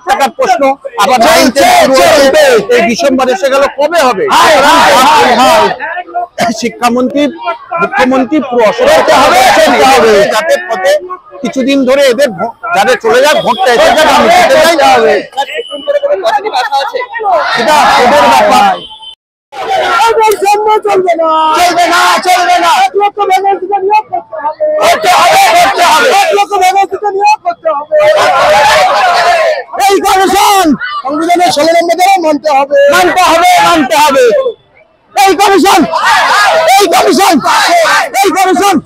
টাকার প্রশ্ন আবার এই ডিসেম্বর এসে গেল, কবে হবে? শিক্ষামন্ত্রী মুখ্যমন্ত্রী পুরো অসুবিধা হবে যাতে পথে কিছুদিন ধরে এদের যাদের চলে যাক ভোটটা এসে যাক, আমি যেতে চাই। সেটা ওদের ব্যাপার। চলবে না, চলবে না, চলবে না। 1 লক্ষ ভ্যাকেন্সিতে নিয়োগ করতে হবে, 1 লক্ষ ভ্যাকেন্সিতে নিয়োগ করতে হবে। এই কমিশন সংবিধানের 16 নম্বর ধারা মানতে হবে, মানতে হবে, মানতে হবে। এই কমিশন, এই কমিশন, এই কমিশন,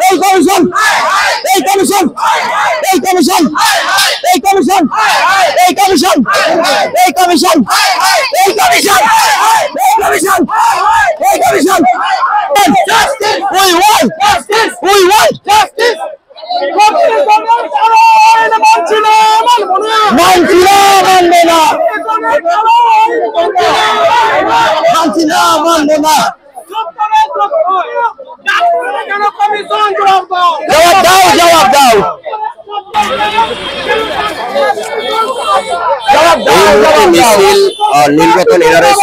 এই কমিশন, এই কমিশন, এই কমিশন, এই কমিশন, এই কমিশন, এই কমিশন, এই কমিশন, এই কমিশন, এই commission. We want justice, we want justice. মানছি না, মানবে না, মানছি না, মানবে না। জবাব দাও, জবাব দাও, মিছিল নির্বাচন এআরএস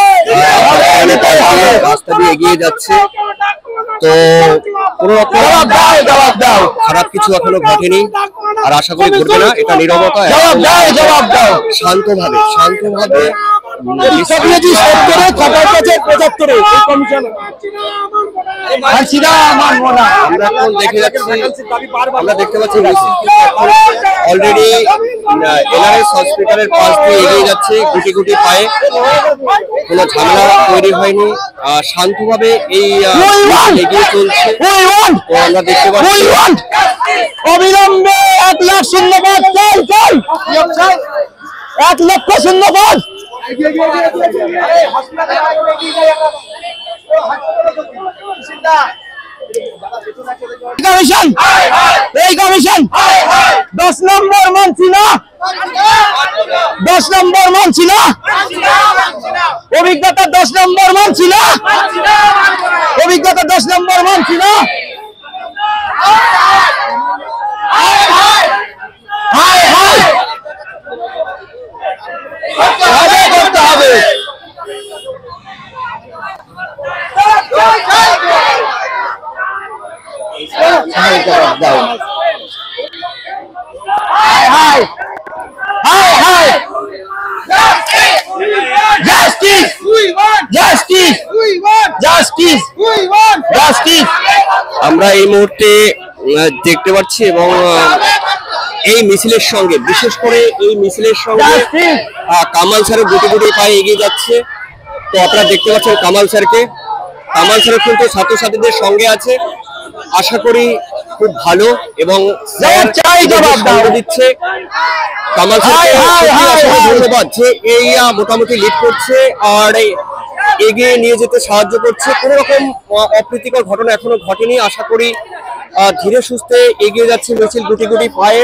রাস্তা দিয়ে এগিয়ে যাচ্ছে, তো কোনো রকম খারাপ কিছু এখনো ঘটেনি আর আশা করি ঘটবে না। এটা নীরবতা, শান্তভাবে শান্তভাবে আমরা দেখতে পাচ্ছি অলরেডি এআরএস হসপিটালের পাশ দিয়ে এগিয়ে যাচ্ছে গুটি গুটি পায়ে, কোনো ঝামেলা তৈরি হয়নি, শান্তভাবে এই এগিয়ে চলছে। তো আমরা দেখতে পাচ্ছি অবিলম্বে 1 লাখ শূন্যপদ চাই, চাই 1 লক্ষ শূন্যপদ। কমিশন, এই কমিশন 10 নম্বর মানছি না, 10 নম্বর মানছি না, অভিজ্ঞতা 10 নম্বর মানছি না, অভিজ্ঞতা 10 নম্বর মানছি না। করতে হবে, আমরা এই মুহূর্তে দেখতে পাচ্ছি এবং এই মিছিলের সঙ্গে, বিশেষ করে এই মিছিলের সঙ্গে কামাল স্যারের গুটি গুটি পায়ে এগিয়ে যাচ্ছে। তো আপনারা দেখতে পাচ্ছেন কামাল স্যারকে, কামাল স্যার কিন্তু ছাত্রছাত্রীদের সঙ্গে আছে, আশা করি খুব ভালো এবং দিচ্ছে। কামাল স্যারকে ধন্যবাদ যে এই মোটামুটি লিড করছে আর এগিয়ে নিয়ে যেতে সাহায্য করছে। কোনো রকম অপ্রীতিকর ঘটনা এখনো ঘটেনি, আশা করি ধীরে সুস্থে এগিয়ে যাচ্ছে মিছিল গুটি গুটি পায়ে।